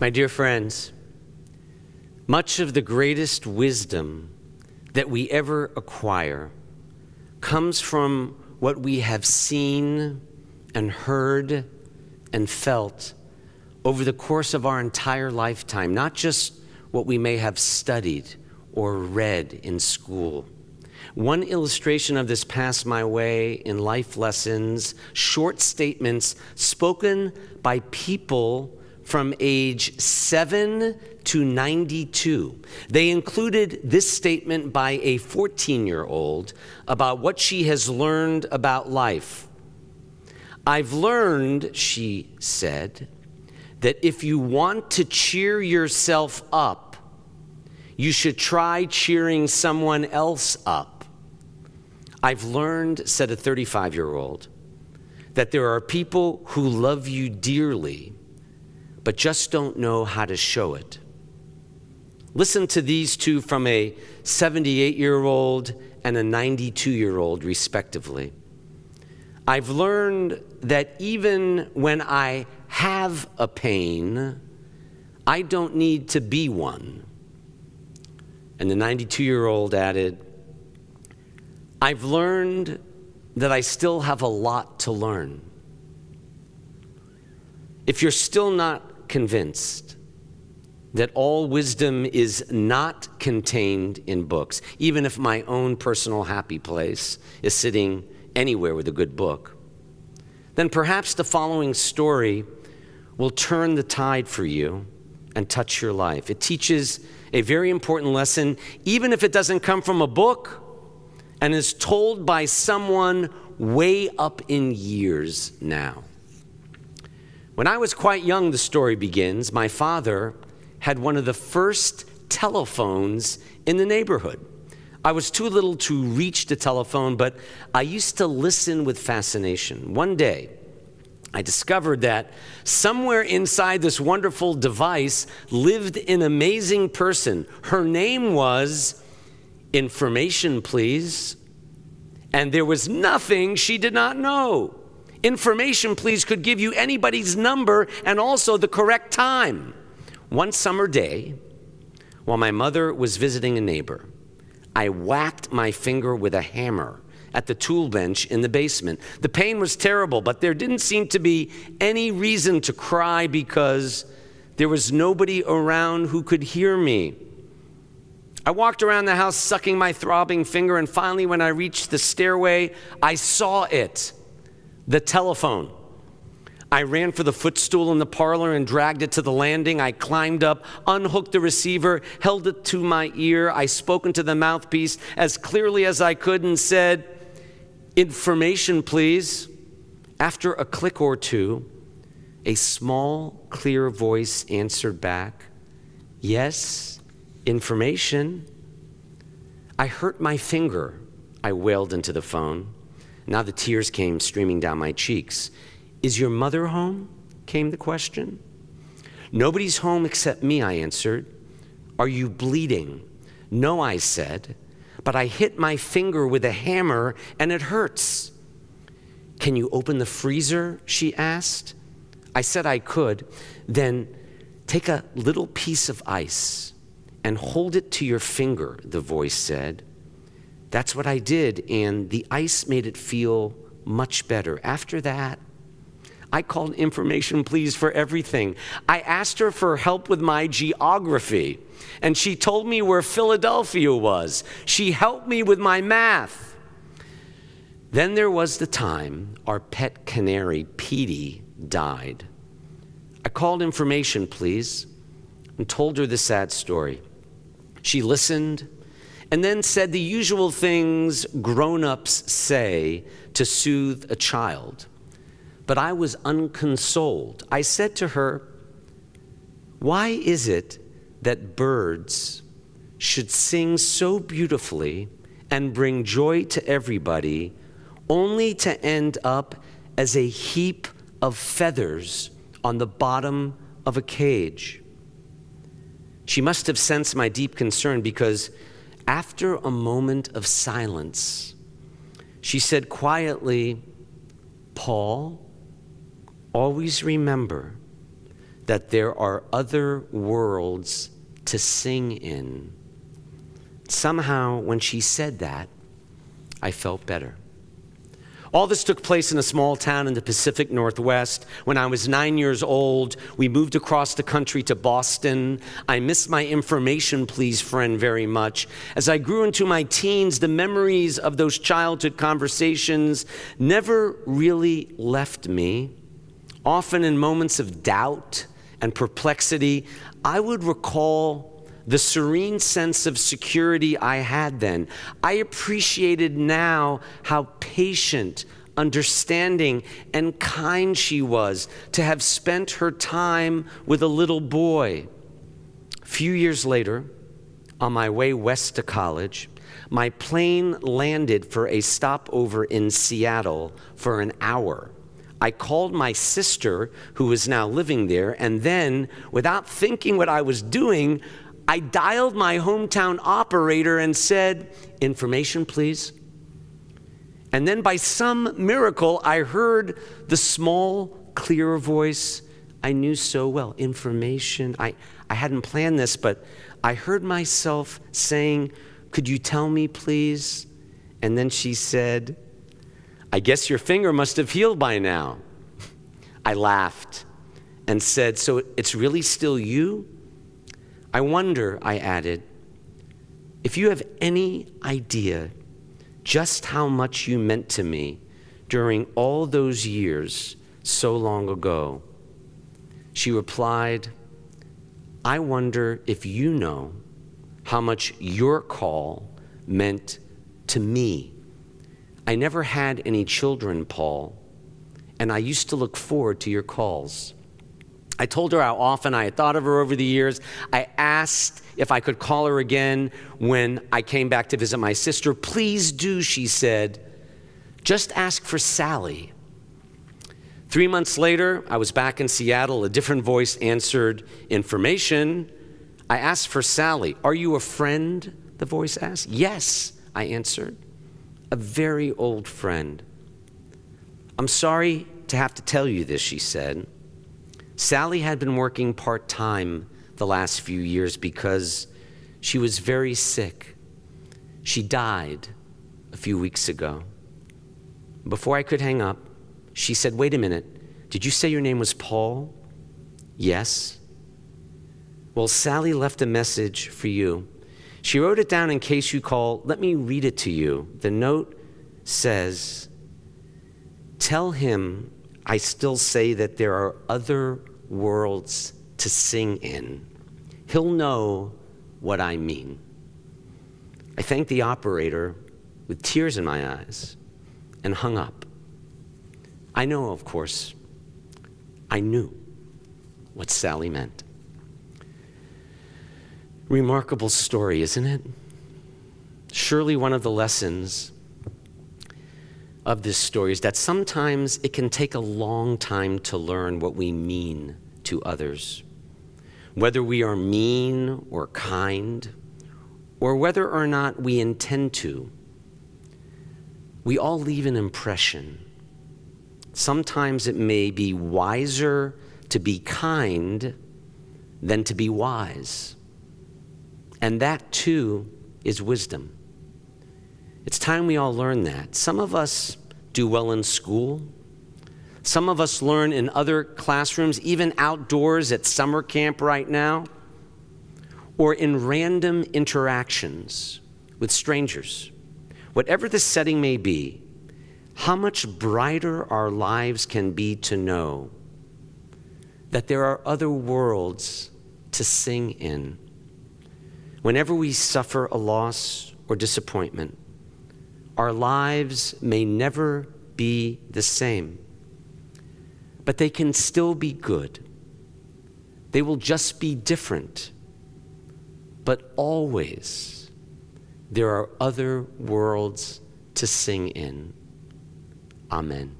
My dear friends, much of the greatest wisdom that we ever acquire comes from what we have seen and heard and felt over the course of our entire lifetime, not just what we may have studied or read in school. One illustration of this passed my way in life lessons, short statements spoken by people from age 7 to 92. They included this statement by a 14-year-old about what she has learned about life. I've learned, she said, that if you want to cheer yourself up, you should try cheering someone else up. I've learned, said a 35-year-old, that there are people who love you dearly, but just don't know how to show it. Listen to these two from a 78-year-old and a 92-year-old, respectively. I've learned that even when I have a pain, I don't need to be one. And the 92-year-old added, I've learned that I still have a lot to learn. If you're still not convinced that all wisdom is not contained in books, even if my own personal happy place is sitting anywhere with a good book, then perhaps the following story will turn the tide for you and touch your life. It teaches a very important lesson, even if it doesn't come from a book and is told by someone way up in years now. When I was quite young, the story begins, my father had one of the first telephones in the neighborhood. I was too little to reach the telephone, but I used to listen with fascination. One day, I discovered that somewhere inside this wonderful device lived an amazing person. Her name was Information, Please. And there was nothing she did not know. Information, Please could give you anybody's number and also the correct time. One summer day, while my mother was visiting a neighbor, I whacked my finger with a hammer at the tool bench in the basement. The pain was terrible, but there didn't seem to be any reason to cry because there was nobody around who could hear me. I walked around the house sucking my throbbing finger, and finally when I reached the stairway, I saw it, the telephone. I ran for the footstool in the parlor and dragged it to the landing. I climbed up, unhooked the receiver, held it to my ear. I spoke into the mouthpiece as clearly as I could and said, Information, please. After a click or two, a small, clear voice answered back, Yes, information. I hurt my finger, I wailed into the phone. Now the tears came streaming down my cheeks. Is your mother home? Came the question. Nobody's home except me, I answered. Are you bleeding? No, I said, but I hit my finger with a hammer and it hurts. Can you open the freezer? She asked. I said I could. Then take a little piece of ice and hold it to your finger, the voice said. That's what I did, and the ice made it feel much better. After that, I called Information, Please for everything. I asked her for help with my geography, and she told me where Philadelphia was. She helped me with my math. Then there was the time our pet canary, Petey, died. I called Information, Please, and told her the sad story. She listened and then said the usual things grown-ups say to soothe a child. But I was unconsoled. I said to her, why is it that birds should sing so beautifully and bring joy to everybody, only to end up as a heap of feathers on the bottom of a cage? She must have sensed my deep concern because after a moment of silence, she said quietly, Paul, always remember that there are other worlds to sing in. Somehow, when she said that, I felt better. All this took place in a small town in the Pacific Northwest. When I was 9 years old, we moved across the country to Boston. I miss my information please friend very much. As I grew into my teens, the memories of those childhood conversations never really left me. Often in moments of doubt and perplexity, I would recall the serene sense of security I had then. I appreciated now how patient, understanding, and kind she was to have spent her time with a little boy. A few years later, on my way west to college, my plane landed for a stopover in Seattle for an hour. I called my sister, who was now living there, and then, without thinking what I was doing, I dialed my hometown operator and said, "Information, please." And then by some miracle, I heard the small, clear voice I knew so well. Information. I hadn't planned this, but I heard myself saying, "Could you tell me, please?" And then she said, "I guess your finger must have healed by now." I laughed and said, "So it's really still you?" "I wonder," I added, "if you have any idea just how much you meant to me during all those years so long ago." She replied, "I wonder if you know how much your call meant to me. I never had any children, Paul, and I used to look forward to your calls." I told her how often I had thought of her over the years. I asked if I could call her again when I came back to visit my sister. "Please do," she said. "Just ask for Sally." 3 months later, I was back in Seattle. A different voice answered, "Information." I asked for Sally. "Are you a friend?" the voice asked. "Yes," I answered. "A very old friend." "I'm sorry to have to tell you this," she said. Sally had been working part-time the last few years because she was very sick. She died a few weeks ago. Before I could hang up, she said, "Wait a minute, did you say your name was Paul?" "Yes." "Well, Sally left a message for you. She wrote it down in case you call. Let me read it to you." The note says, "Tell him I still say that there are other worlds to sing in. He'll know what I mean." I thanked the operator with tears in my eyes and hung up. I know, of course, I knew what Sally meant. Remarkable story, isn't it? Surely one of the lessons of this story is that sometimes it can take a long time to learn what we mean to others. Whether we are mean or kind, or whether or not we intend to, we all leave an impression. Sometimes it may be wiser to be kind than to be wise. And that too is wisdom. It's time we all learn that. Some of us do well in school. Some of us learn in other classrooms, even outdoors at summer camp right now, or in random interactions with strangers. Whatever the setting may be, how much brighter our lives can be to know that there are other worlds to sing in. Whenever we suffer a loss or disappointment, our lives may never be the same, but they can still be good. They will just be different. But always, there are other worlds to sing in. Amen.